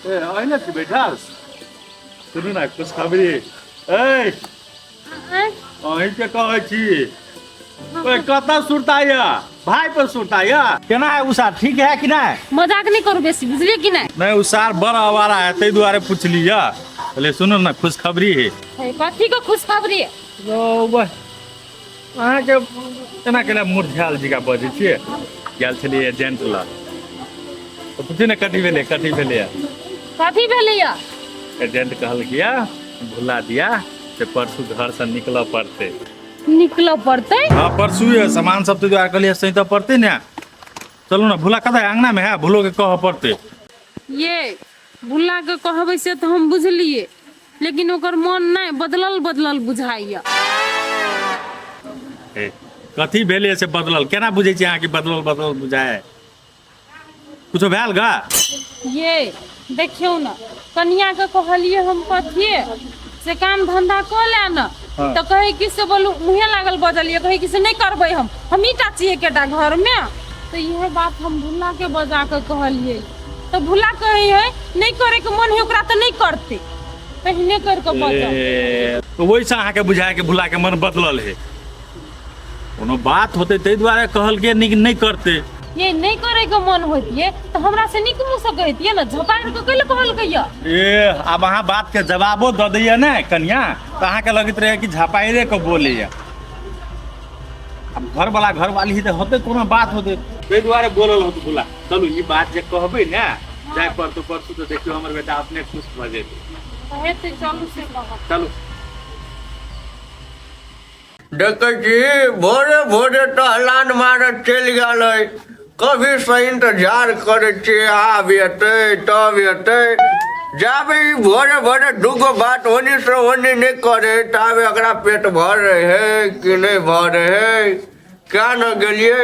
अहिले कि बेटा सुनू ना खुशखबरी अहीं के कहै छी कतऽ सुरता यऽ भाई पर सुरता यऽ केना है उषा ठीक है कि नहीं मजाक नहीं करू बेसी बुझलिए कि नहीं उषार बड़ आवारा है तै दुआरे पुछली यऽ बोले सुनू ना खुशखबरी है कथी के खुशखबरी अहाँके केना केना मुरझायल जिका बजै छियै गेल छलियै एजेंट लग तो पूछी ने कथी भेलै कथी भेलैया एजेंट कहलकै भुला दिया से परसू घर से निकल पड़ते हाँ परसू है सामान सब तो कहलिए सही तो पड़ते ना चलू ना भूला कदा अंगना में है भूलो के कह पड़ते ये भुला के कहबै से तो हम बुझलिए लेकिन ओकर मन नहीं बदलल बुझाइया कथी भेलै से बदलल केना बुझै छी अहाँ कि बदलल बुझाए कुछो भेल गा ये देखियो ना कन्या के कहलिए हम कथी से काम धंधा कर ले ना तो कहे कि से बोलू मुहे लागल बजलिए कहे कि से नहीं करबै हम ईटा चाहिए केटा घर में तो यह बात हम भुला के बजा के कहलिए तो भुला कहे है नहीं करे के मन है ओकरा तो नहीं करते पहले कर के बजा तो वैसा अहाँ के बुझाए के भुला के मन बदलल है कोनो बात होते तै दुआरे कहल के नहीं करते ये नहीं करे के मन होतिए तो हमरा से निकलू सकैतिए ना झपाड़ के कइले कहल गया अब अहाँ बात के जवाबो द दैया ना कन्या तो अहाँ के लगत रहे कि झपाइरे के बोलैया अब घर वाला घर वाली ही तो होते कोनो बात होते तै दुआरे बोलल होत बोला चलू ई बात जे कहबै ना जाय परसू तो देखियो हमर बेटा अपने खुश भ जेतै हेते चलू से चलू देखे छी भोरे भोरे टहलान मारत चलि गेल कभी से इंतजार करे छी आब एतै तब एतै जाबे भोरे भोरे दूगो बात होनी से होनी नहीं करे ताबे एकरा पेट भर रहे है कि नहीं भर रहे है क्या न गेलिए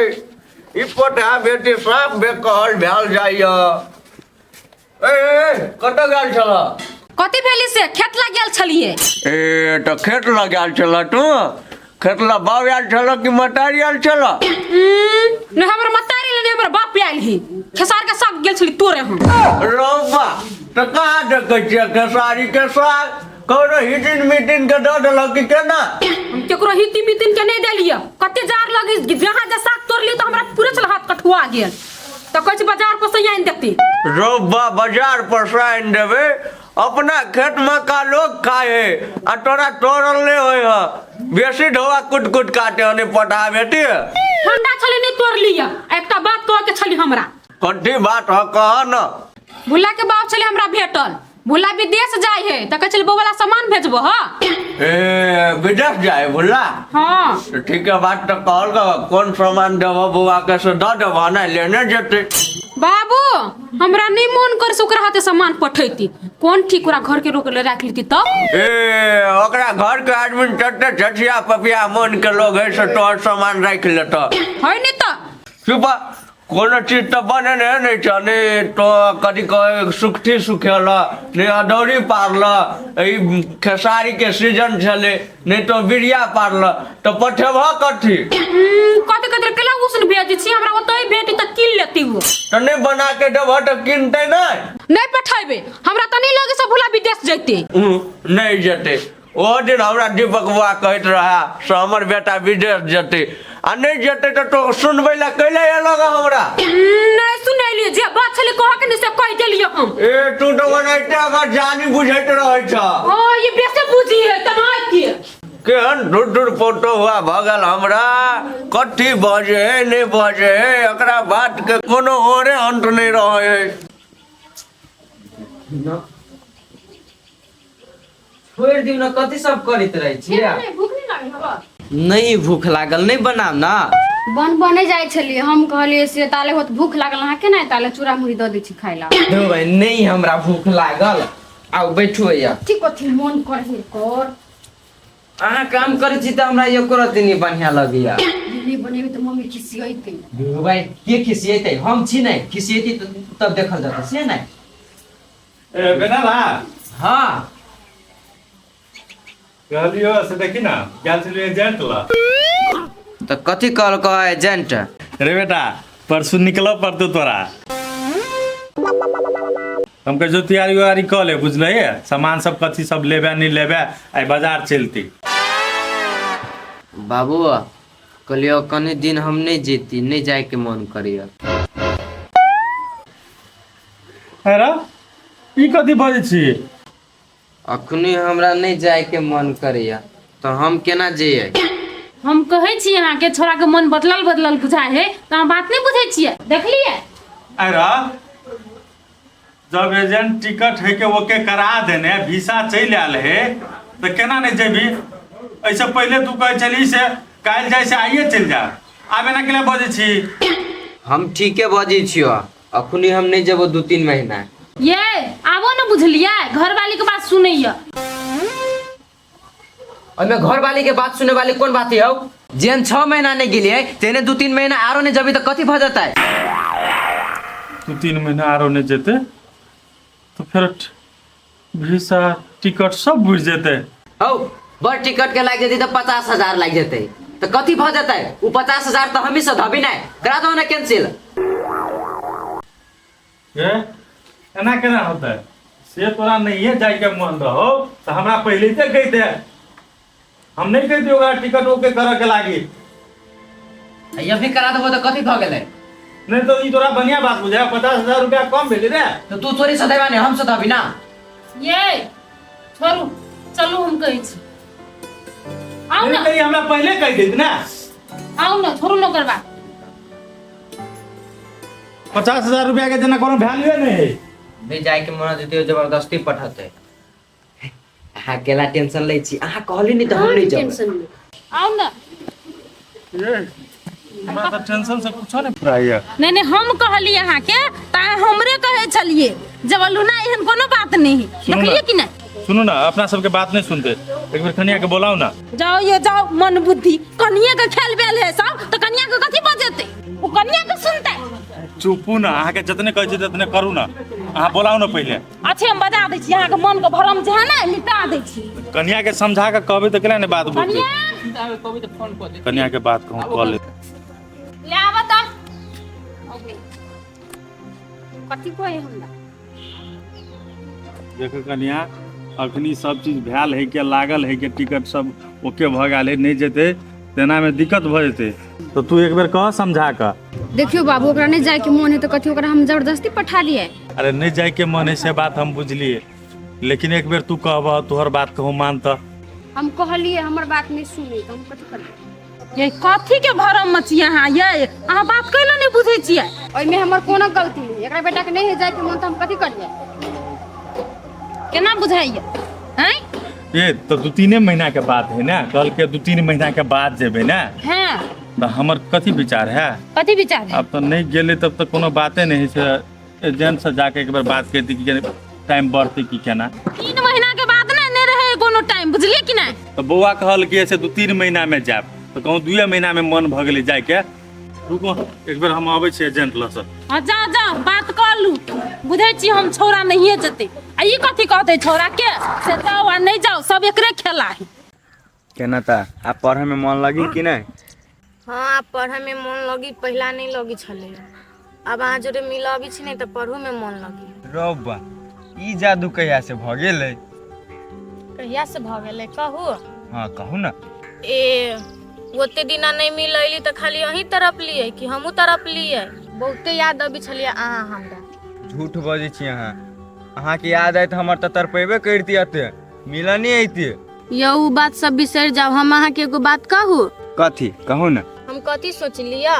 ई पोटा बेटी साफ बेकहल भेल जाइए कतऽ गेल छल कथी भेली से खेत लग गेल छलिए तो खेत लग गेल छल तू खेत ला बाव आयल छल कि मतारी आयल छल नहीं हमर मतारी ले हमर बाप आयल ही खेसार के साग गेल छली तोरे हम रोबा तो कहाँ देखे छियै खेसारी के साग कोनो हिटिन मीटिन के दऽ देलक कि केना हम केकरो हिटी मीटिन के नहीं देलिए कते जार लगी जहाँ जे साग तोड़ली तो हमरा पूरे चल हाथ कठुआ गेल तो कहै छी बाजार पर से आइन देती रोबा बाजार पर से आइन देबे अपना खेत में का लोग खाए आ तोरा तोड़ल नहीं होय है बेसी ढोआ कुट काटे ओने पटा बेटी ठंडा छले नहीं तोड़ लिया एकटा बात कह के छली हमरा कथी बात ह कह न भुला के बाप छले हमरा भेटल भुला विदेश जाय है त कहै छले बोला सामान भेजबो ह विदेश जाए भुला हां तो ठीक है बात तो कहल कौन सामान देबो बुआ के से दऽ देबो ना लेने जेते बाबू हमरा नहीं मन कर ओकरा हाथे सामान पठैती कौन ठीक ओकरा घर के रोक ले राख लेती तब ओकरा घर के आदमी चट्टे छठिया पपिया मन के लोग है से तोहर सामान राख लेत है नहीं तो सुबह कोनो चीज तो बने नहीं छ ने तो कथी कहे सुखठी सुखेला ने अदौरी पारला खेसारी के सीजन छले नहीं तो बिरिया पारला तो पठेबह कथी कथी कथी केला उसन भेज छी हमरा ओतै भेटी त किन लेती हो तो नहीं बना के देबह तो किनते नहीं पठेबे हमरा त नहीं लगे से भुला विदेश जैते नहीं जेते ओ दिन हमरा दीपक बुआ कहत रहा से हमर बेटा विदेश जेते आ नहीं जेते तो सुनबै ला कैले अलग हमरा नहीं सुनैलिए जे बात छले कह के नहीं से कह देलिए हम तू तो बनाइते अगर जानी बुझैत रहै छ हां ये बेसे बुझी है तना के केहन दूर फोटो हुआ भगल हमरा कथी बजे है नहीं बजे है एकरा बात के कोनो ओरे अंत नहीं रहे है छोड़ दिउ न कथी सब करैत रहै छियै भूख नहीं लागे हवा नहीं भूख लागल नहीं बनाम ना बने जाय छलिए हम कहलिए से ताले होत भूख लागल अहाँ के नहीं ताले चूड़ा मुड़ी द दै छी खाइ ला भाई नहीं हमरा भूख लागल आउ बैठो या ठीक कथी मन करे कर अहाँ काम करै छी त हमरा एको रति नहीं बढ़िया लगैया नहीं बनेबे त मम्मी खिसियैते भाई के खिसियैते हम छी नहीं खिसियैते तब देखल जाता से नहीं बेटा बा हां कहलियो से देखी ना गेल छलिए एजेंट ला तो कथी कहल कह एजेंट रे बेटा परसू निकल पड़तो तोरा हम कह जो तैयारी उयारी कऽ ले बुझल सामान सब कथी सब लेबे नहीं लेबे आई बाजार चलती। बाबू कहलियो कने दिन हम नहीं जेती, नहीं जाए के मन करिया। अरे ई कथी बजै छी? अखनी हमरा नहीं जाए के मन करिया तो हम केना जइए? हम कहै छी अहाँ के छोरा के मन बदलल बदलल बुझाय है तो अहाँ बात नहीं बुझै छियै, देखलिए? अरे जब एजेंट टिकट है के ओके करा देने वीसा चल आल है तो केना नहीं जेबी? ऐसे पहले तू कहे चली से काल जाए से आइए चल जा, आबे ना के लिए बजै छी? हम ठीके बजी छियो, अखनी हम नहीं जेबो 2-3 महीना। ये आबो न बुझलिए, घर वाली के बात सुनैया। और मैं घर वाली के बात सुने वाली कौन बात है? जेन 6 महीना नहीं गेलिए तेने 2-3 महीना आरो नहीं जबी तो कथी भ जाता है? 2-3 महीना आरो नहीं जेते तो फिर वीसा टिकट सब बुझ जेते। हो बड़ टिकट के लाग जेती तो 50,000 लाग जेते तो कथी भ जाता है? वो 50,000 तो हम ही से धबी नहीं करा दो ना कैंसिल। ये एना केना होता है? से तोरा नहीं है जाए के मन रहो तो हमरा पहले से कहते, हम नहीं कहते होगा टिकट ओके करे के लागी। ये भी करा देबो तो कथी भ गेलै? नहीं तो ई तोरा बढ़िया बात बुझाया, 50,000 रुपया कम भेले रे। तो तू चोरी से देबा नहीं हम से धबी ना। ये छोड़ू चलू हम कहै छी। आओ ना, नहीं हमरा पहले कह देत ना। आओ ना, छोड़ू न करबा। 50,000 रुपया के जना कोनो वैल्यू नहीं है। नहीं जाए के मन देते जबरदस्ती पठाते। हाँ केला टेंशन ले छी, आहा कहली नहीं तो हम नहीं जाब। आओ ना। हमरा तो टेंशन से कुछ नहीं फराइया। नहीं नहीं हम कहलिए अहाँ के ता हमरे कहे चलिए जब लुना एहन कोनो बात नहीं, देखलिए कि नहीं? सुनो ना, अपना सबके बात नहीं सुनते, एक बार कन्या के बोलाओ ना। जाओ ये जाओ, मन बुद्धि कन्या के खेल बेल है सब तो कन्या के कथी बजेते? वो कन्या के सुनते। चुपू ना, अहाँ के जतने कहै छी ततने करू ना। अहाँ बोलाओ ना पहले। अच्छे हम बजा दै छी, अहाँ के मन के भरम जे है ना मिटा दै छी। कन्या के समझा के कहबे तो केला ने बात बोलते। कन्या कन्या के बात कहूं कॉल ले आवा त कथी कोई हमरा देखो कन्या, अखनी सब चीज भैल है के लागल है के टिकट सब ओके भ गेल है, नहीं जेते तेना में दिक्कत भ जेते। तो तू एक बार कह समझा का। देखियो बाबू ओकरा नहीं जाए के मन है तो कथी ओकरा हम जबरदस्ती पठा दिए? अरे नहीं जाए के मन है से बात हम बुझलिए, लेकिन एक बार तू कहबा तोहर बात कहूं मानता। हम कहलिए हमर बात नहीं सुनी तो हम कथी करिए? ये कथी के भरम मची अहाँ ये अहाँ बात कैला नहीं बुझै छियै? ओइ में हमर कोनो गलती नहीं, एकरा बेटा के नहीं है जाए के मन तो हम कथी करिए? केना बुझाइए हैं? ये तो 2-3 महीना के बात है ना, कल के 2-3 महीना के बाद जेबे ना। हां तो हमर कथी विचार है? कथी विचार है? अब तो नहीं गेले तब तक कोनो बातें नहीं है, एजेंट से जाके एक बार बात करती कि टाइम बढ़ते कि केना। 3 महीना के बाद नहीं रहे कोनो टाइम, बुझलिए कि नहीं? तो बउआ कहल कि ऐसे 2-3 महीना में जाब तो कहूँ 2 महीना में मन भ गेलै जाए के। रुको एक बार हम आबै छी एजेंट लस। हां जा जा बात कर लू, बुझै छी हम छोरा नहीं जते। आ ई कथी कहते छोरा के से जाओ आ नहीं जाओ सब एकरे खेला है। केना ता आप पढ़े में मन लगी कि नहीं? हाँ पढ़े में मन लगी, पहला नहीं लगी छले, अब अहाँ जोरे मिलबी छी नहीं तो पढ़ू में मन लगी। रौबा ई जादू कहिया से भ गेलै? कहिया से भ गेलै कहू? हाँ कहू ना। ए ओते दिना नहीं मिलैली तो खाली अहीं तरफ लिए कि हमहू तरफ लिए? बहुते याद अभी छलिए अहाँ हमरा। झूठ बजै छी अहाँ, अहाँ के याद आए तो हमर त तरपेबे करती अते, मिलनी अइते। यौ उ बात सब बिसर जाओ, हम अहाँ के एगो बात कहू? कथी कहू ना। हम कथी सोचलिया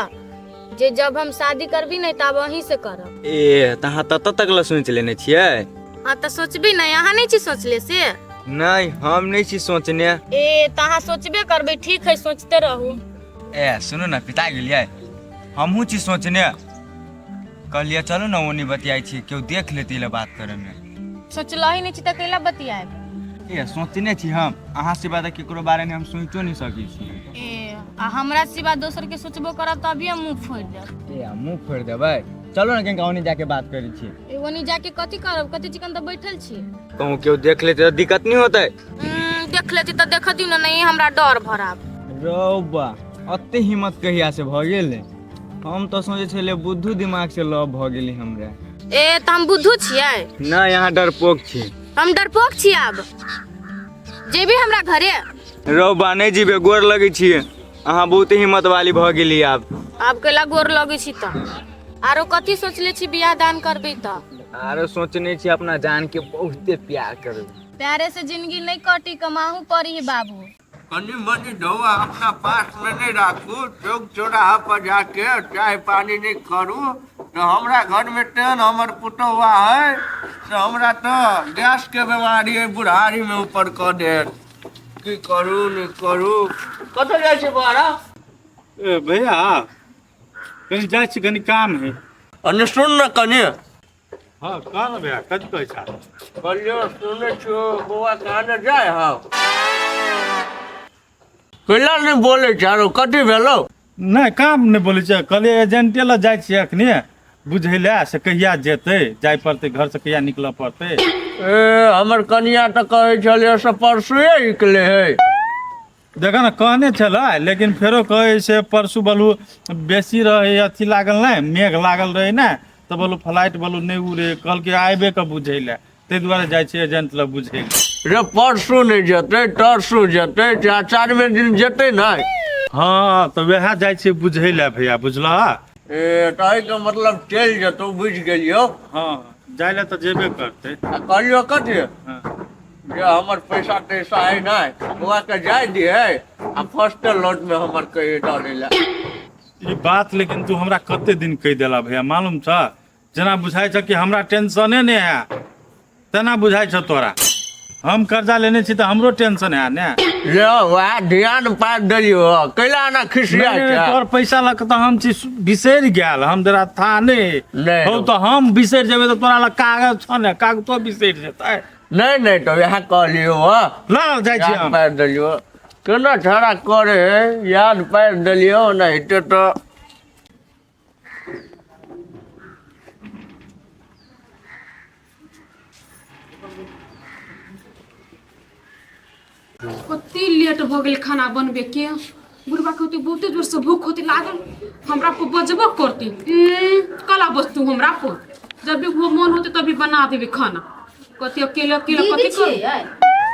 जे जब हम शादी करबी नहीं तब अहीं से करब। ए तहाँ तत तक ल सोच लेने छियै? हाँ तो सोचबी नहीं, अहाँ नहीं छी सोचले से? नहीं हम नहीं छी सोचने। ए तहाँ सोचबे करबे, ठीक है सोचते रहू। ए सुनू ना, पिता गेलियै हमहू छी सोचने, कहलिए चलू ना ओनी बतियाई छी, केओ देख लेती ले बात करे में। सोचलही नहीं छी तो कैला बतियाए? ए सोचने छी हम, अहाँ से बात केकरो बारे में हम सोचो नहीं सकी छी। ए आ हमरा सिवा दोसर के सोचबो करब तभी हम मुंह फोड़ देब। ए मुंह फोड़ देबै? चलो ना कहीं ओनी जाके बात करै छी। ए ओनी जाके कथी करब, कथी चिकन तो बैठल छी। कहूँ केओ देख लेते तो दिक्कत नहीं होते? देख लेती तो देख दी ना, नहीं हमरा डर भराब। रौबा अते हिम्मत कहिया से भ गेलै? हम तो सोचे छले बुद्धू दिमाग से लव भ गेली हमरा। ए त हम बुद्धू छियै? ना यहाँ डरपोक छी। हम डरपोक छियै? आब जेबी हमरा घरे? रौ बा नहीं जीबे, गोर लगे छिए। अहाँ बहुत हिम्मत वाली भ गेली आब। आब कैला गोर लगे छी त आरो कथी सोचले छी बियाह दान करबे त? आरो सोचने छी अपना जान के बहुते प्यार करबे। प्यारे से जिंदगी नहीं कटी, कमाहू पड़ी बाबू। कनी मनी ढौआ अपना पास में नहीं राखू, चौक चौराहा पर जाके चाय पानी नहीं करू। तो हमरा घर में तेन हमर पुतौआ है तो हमरा तो गैस के बीमारी है, बुढ़ारी में ऊपर कर दे। की करू नहीं करू, कतऽ जाइ छै बाहर? ए भैया कहीं जाइ छी, कनी काम है। अने सुन न कनी, हाँ कह ना भैया, कथी कहै छा? कहलियो सुने छो बौआ कहाँ न जाए? हाँ कैला नहीं बोले चारो, कथी भेलो? नहीं काम नहीं बोले छै, कहलिए एजेंटे लग जाइ छी अखनी बुझै ले से कहिया जेतै, जाय पड़तै घर से कहिया निकलऽ पड़तै। ए हमर कनिया तो कहे छले से परसुए निकले है। देखा ना कहने छलै, लेकिन फेरो कहे से परसू बोलू बेसी रहे अथी लागल नहीं, मेघ लागल रहे ना, तो बोलू फ्लाइट बोलू नहीं उड़े, कल के आबे के बुझै ले, ताहि दुआरे जाइ छी एजेंट लग बुझै ले। रे परसू नहीं जेते, तरसू जेते, 4 दिन जेते नहीं। हाँ तो वह जाइ छी बुझै ले भैया, बुझलह? ए ताई का मतलब चल जतो, बुझ गेलियो। हाँ जाय ले तो जेबे करते। आ कहलियो कथी हाँ। जे हमर पैसा तैसा है नहीं, बुआ के जाय दिए आ फर्स्ट लॉट में हमर कहे डाले ला। ई बात लेकिन तू हमरा कते दिन कह देला भैया, मालूम छ? जना बुझाई छ कि हमरा टेंशने नहीं है, तना बुझाई छ तोरा। हम कर्जा लेने छी तो हमरो टेंशन है ने। ले वह ध्यान पार दियो, कैला ना खिसिया नहीं, तोर पैसा लग तो हम चीज बिसर गेल, हम जरा था नहीं नहीं। हो तो हम बिसर जेबे तो तोरा लग कागज छ ने, कागज तो बिसर जेतै। नहीं तो यहाँ कहलियो ल जाइ छी याद हम। पार दिलियो, केना छड़ा करे याद पार दिलियो, नहीं तो कते लेट हो गेल खाना बनबे के। बुढ़बा के होते बहुते जोर से भूख होते लागल, हमरा को बजबो करती कला वस्तु हमरा को, जब भी वो मन होते तभी बना देबे खाना। कते अकेले अकेले कते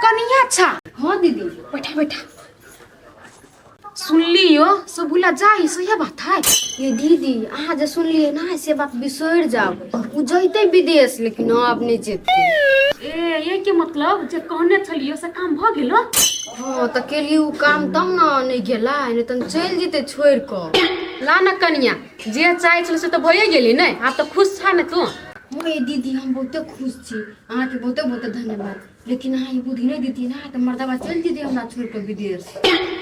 कनिया अच्छा। हाँ दीदी बैठा बैठा। सुन लियो सब भूला जाई, सही बात है। ये दीदी अहाँ जे सुनलिए ना से बात बिसर जाओ, उ जैते विदेश लेकिन हाँ अपने जेते। ए ये के मतलब जे कहने छलियो से काम भ गेलो? हाँ तो केली उ काम तब ना नहीं गेला, नहीं तो चल जेते छोड़ कर। ला न कनिया, जे चाहे छल से तो भइए गेली नहीं, आप तो खुश छा न तू? हाँ ये दीदी हम बहुते खुश छी, अहाँ के बहुते बहुते धन्यवाद। लेकिन अहाँ ये बुद्धि नहीं देती ना तो मर्दबा चल जेते हमरा छोड़ कर विदेश।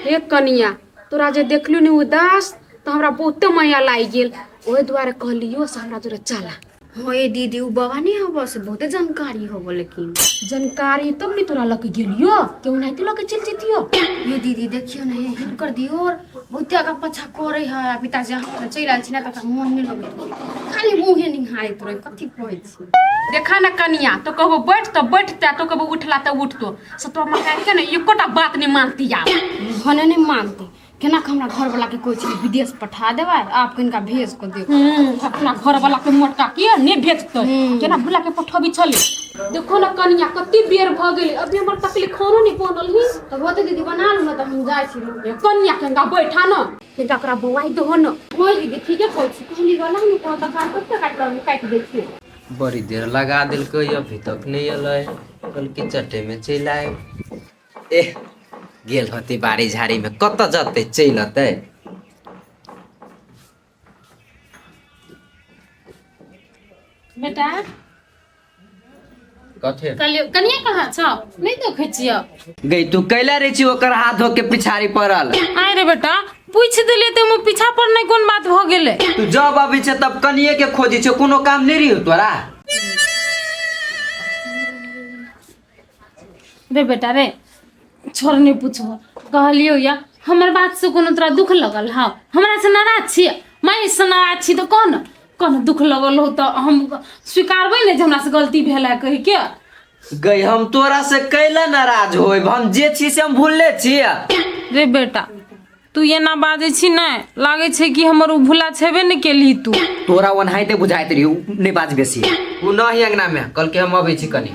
हे कनिया तोरा जे देखलू नहीं उदास तो हमरा बहुते माया लाग गेल, ओहे द्वारे कहलियो से हमरा जोरे चला। हाँ ये दीदी उ बाबा नहीं हबो से बहुते जानकारी हबो, लेकिन जानकारी तब नहीं तोरा लग गेलियो, क्यों नहीं तो लग चल जतियो? ये दीदी देखियो ना हिनकर दियोर बहुते आगा पछा करे है, पिताजी हम चल आल छी ना त मन नहीं लगे, खाली मुंहे निहारत रहे, कथी कहै छी। देखा ना कनिया तो कहबो बैठ तो बैठता, तो कहबो उठला तो उठतो, सतवा मकान के ना एकोटा बात नहीं मानती आप। भने नहीं मानती, केना के हमरा घर वाला के कोई चीज विदेश पठा देबा, आप किनका भेज को दे। अपना घर वाला के मोटका के नहीं भेजतो, केना भुला के पठबी चली। देखो ना कनिया कत्ती बेर भ गेली, अभी हमर तकली खानो नहीं बनल ही। तो होते दीदी बना लू ना तो हम जाय छी। ए कनिया केंगा बैठा न, केंगा करा बवाई दो न। होय दीदी ठीक है कहै छी, कहली वाला नहीं कहता काट कते काट दे छी। बड़ी देर लगा दिलकै, अभी तक नहीं अलै, कल के चट्टे में चल आए। ए गेल होती बाड़ी झाड़ी में, कत जते चल अतै। बेटा कथे कनिया कहाँ छ? नहीं देखे छियो। गई तू कैला रे छी ओकर हाथ धो के पिछाड़ी पड़ल। आय रे बेटा पूछ दिलिए तो मुँह पीछा पर नहीं कोन बात हो गेले। तू जब अभी छे तब कनिए के खोजी छे, कोनो काम नहीं रही तोरा। रे बेटा रे छोड़ नहीं पूछो, कहलियो या हमर बात से कोनो तोरा दुख लगल? हाँ हमरा से नाराज छी, मैं से नाराज छी तो कौन कौन दुख लगल हो तो हम स्वीकारबै नहीं जे हमरा से गलती भेल है कहि के। गई हम तोरा से कैला नाराज होइब, हम जे छी से हम भूलले छी। रे बेटा तू एना बाजै छी नै लागै छै कि हमर उ भूला छेबे नै केली तू। तोरा ओनाहिते बुझाइत रही नहीं बाज बेसी उ नहीं अंगना में कल के हम अबै छी कनी।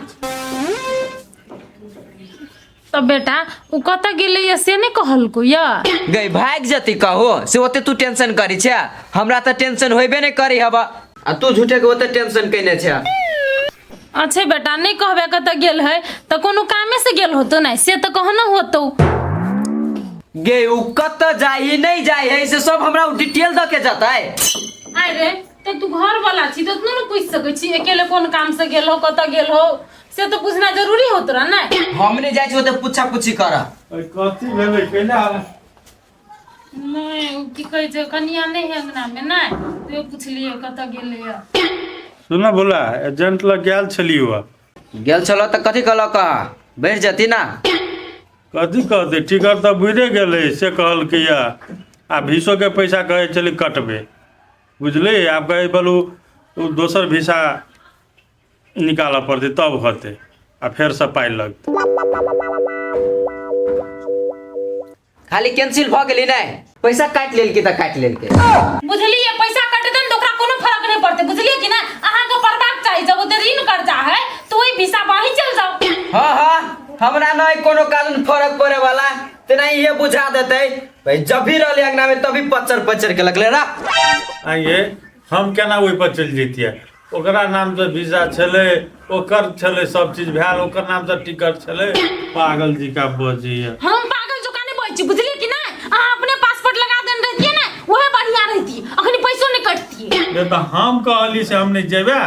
तो बेटा उ कत गेलै से नै कहलको या गई भाग जती कहो से ओते तू टेंशन करी छे हमरा त टेंशन होइबे नहीं करी हबा आ तू झूठे के ओते टेंशन कइने छे। अच्छा बेटा नहीं कहबे कत गेल है तो कोनो कामे से गेल होतो नै से तो कहना होतो। गे उ कत जाई नहीं जाई है से सब हमरा डिटेल द के जताय। अरे तो तू घर वाला छी तो तू न पूछ सकै छी अकेले कोन काम से गेल हो कत गेल हो से तो पूछना जरूरी होत रहा ना। हम नहीं जाय छी ओते पूछा पूछी कर। कथी भेलै केना नहीं उ की कहै छै कनिया नहीं है अंगना में ना तो पूछलिए कत गेलै या। सुन बोला एजेंट लग गेल छलियो गेल चलो त कथी कहल का बैठ जती ना। कथी कहते टिकट तो बुझे गेलै से कहल कि आ भीसो के पैसा कहे चली कटबे बुझली आब कहे बोलू दोसर भीसा निकाल पड़ते तब होते आ फेर से पाई लगते। खाली कैंसिल भ गेली नहीं पैसा काट लेल के त काट लेल के बुझलिए पैसा काट देन तो ओकरा कोनो फर्क नहीं पड़ते बुझलिए कि ना अहाँ के परदाक चाहिए जब ओते ऋण कर्जा है तो वही भीसा बाही चल जाओ। हां हां हमरा नहीं कोनो कानून फर्क पड़े वाला ते नहीं ये बुझा देते भाई जब भी रहले अंगना में तभी पचर के लगले रा आइए हम केना ओइ पर चल जैतिए ओकरा नाम से वीजा छले ओकर छले सब चीज भेल ओकर नाम से टिकट छले पागल जी का बजिए। हम पागल जो काने बोल छी बुझलिए कि ना अहाँ अपने पासपोर्ट लगा देन रहतिए ना ओहे बढ़िया रहती अखनी पैसो नहीं कटती। ये तो हम कहली से हम नहीं जेबे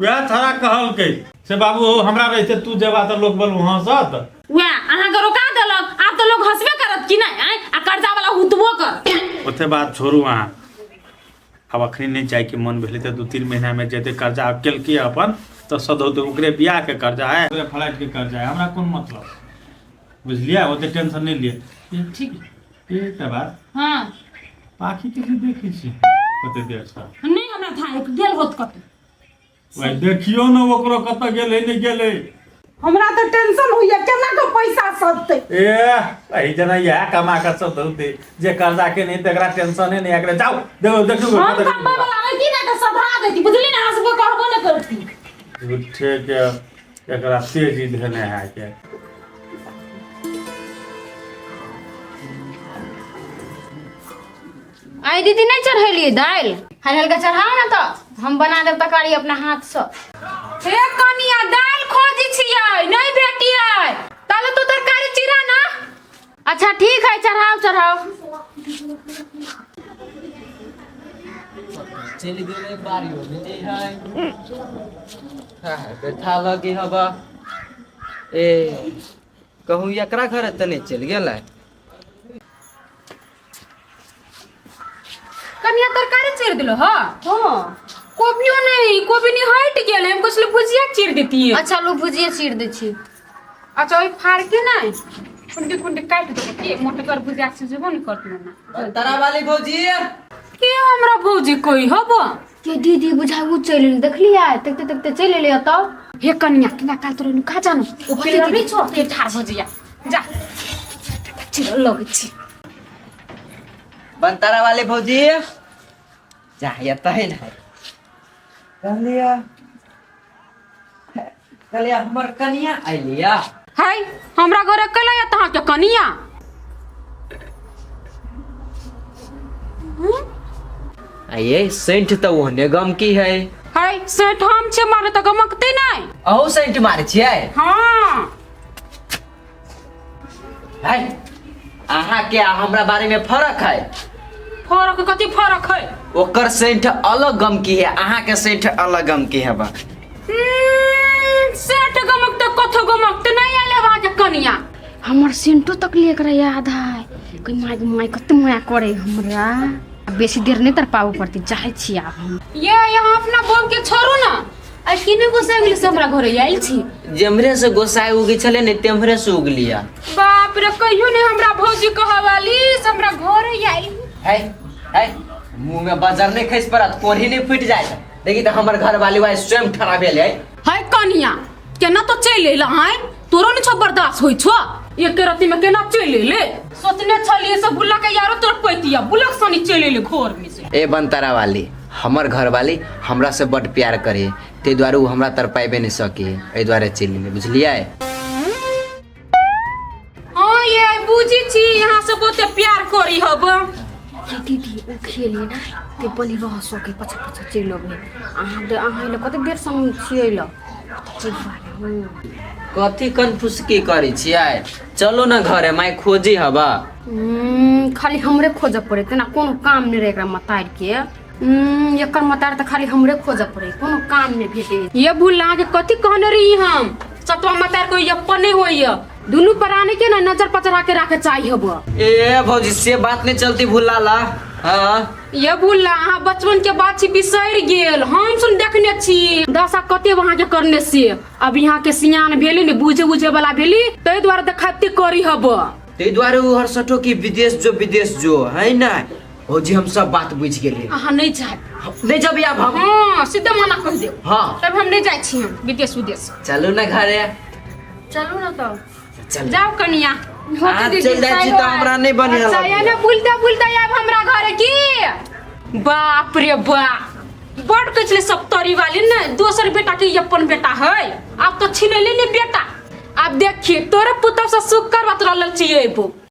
वह थोड़ा कहल के से बाबू हमरा रहते तू जेबा तो लोग बोलू हंसत वे अहाँ के रोका देलक आब तो लोग हंसबे करत कि नहीं आ कर्जा वाला हुतबो कर। ओते बात छोड़ू अहाँ अब अखनी नहीं जाए के मन भेले तो 2-3 महीना में जेते कर्जा केल के अपन तो सदो तो ओकरे बियाह के कर्जा है ओकरे फ्लाइट के कर्जा है हमरा कोन मतलब बुझलिए ओते टेंशन नहीं लिए ये ठीक ये त बात हां बाकी के देखै छी ओते देर से नहीं हमरा था एक गेल होत कत भाई देखियो न ओकरो कत गेलै नहीं गेलै हमरा तो टेंशन होइया केना के पैसा सदते ए भाई जना यह कमा के सब दउते जे कर्जा के नहीं तेकरा टेंशन नहीं एकरे जाओ देखो हम कमाई वाला नहीं ना तो सधा देती बुझली ना हंस के कहबो न करती झूठे के एकरा तेजी धने है के आई दीदी नहीं चढ़ेलिए दाल हल्का हल्का चढ़ाओ ना तो हम बना देब तरकारी अपना हाथ से। हे कनिया दाल खोजी छियै नहीं भेटियै ताले तो तरकारी चिरा ना। अच्छा ठीक है चढ़ाओ चढ़ाओ। चली गेले बारी हो गई है हां बैठा लगी हबा ए कहूं एकरा घर तने चल गेलै कनिया तरकारी चीर दिलो हां हां कोबियो नहीं हट गेल हम कुछ भुजिया चीर देती है। अच्छा लो भुजिया चीर दे छी। अच्छा ओइ फाड़ के नहीं कुंडी काट दो के मोटकर भुजिया से जेबो नहीं करत ना तारा वाली भौजी के हमरा भौजी कोई हबो के दीदी बुझाऊ चल देखलिए तकते तकते चल ले तो हे कनिया केना काल तोरे का जानो ओ फिर नहीं छोड़ के ठार भुजिया जा चीर लगे छी बनतारा वाले भौजी जा या तहे ना कलिया हमर कनिया आइलिया हाय हमरा घर कला या तहा के कनिया आये सेंट तो ओने गम की है हाय सेठ हम छे मारे त गमकते नहीं अहू सेंट मारे छियै हां हाय आहा के हमरा बारे में फर्क है फरक कथी फरक है ओकर सेंट अलग गम की है आहा के सेंट अलग गम की है बा सेठ गमक त कथो गमक त नहीं आले वहां के कनिया हमर सेंटो तक ले एकरा याद है कोई माय कते माया करे हमरा बेसी देर नहीं तर पाऊ पड़ती चाहे छी आप हम ये यहाँ अपना बोल के छोड़ू ना आ किने गोसाई गेल से हमरा घरे आइल छी जेमरे से गोसाई उगी छले ने तेमरे से उगलिया बाप रे कहियो ने हमरा भौजी कहवाली से हमरा घरे आइल है है मुंह में बाजार नहीं खइस परत कोढ़ी नहीं फूट जाए देखी त हमर घर वाली वाई स्वयं ठरा भेल है हाय कनिया केना तो चल एला हाय तोरो ने छ बर्दाश्त होई छो एक रत्ती में केना चले ले सोचने छलिए से बुला के यारो तोर पैतिया बुलक सनी चले ले घर में से। ए बनतारा वाली हमर घर वाली हमरा से बड़ प्यार करे ते द्वारे उ हमरा तर पाइबे नहीं सके ए द्वारे चली ले बुझलिए। हाँ ये बुझी छी यहाँ से बहुते प्यार करी हब। दीदी ओ खेली ना ते बलि रह सके पछा पछा चलि अबे अहाँ ले कते देर संग छियै ल कथी कन्फ्यूज की करी छियै चलो ना घरे माई खोजी हबा। खाली हमरे खोज पड़े तेना कोनो काम नहीं रहे एकरा मतार के एकर मतार त खाली हमरे खोज पड़े कोनो काम नहीं भेटे। ये भूला के कथी कहने रही हम सतवा मतार को अपन नहीं होइय दुनु पराने के ना नजर पचरा के रखे चाहिए हब। ए भौजी से बात नहीं चलती भूला ला। हाँ ये भूला अहाँ बचपन के बात छी बिसर गेल हम सुन देखने छी दशा कते वहां के करने से अब यहाँ के सियान भेली ने बुझे बुझे वाला भेली तै द्वारा देखाते करी हब ते द्वारे उ हर सटो की विदेश जो है ना भौजी हम सब बात बुझ गेली। अहाँ नहीं जाए नहीं जब अब हम हाँ सीधे मना कर दे। हाँ तब हम नहीं जाए छी हम विदेश उदेश। चलो ना घरे चलू ना तो चल जाओ कनिया चल जाई छी तो हमरा नहीं बनी अच्छा ये ना बुलता बुलता आब हमरा घरे की बाप रे बाप बड़ कचले सब तरी वाले ना दोसर बेटा के अपन बेटा है अब तो छीने ले बेटा। अब देखिए तोरे पुतव से सुख कर बात रहल छिए।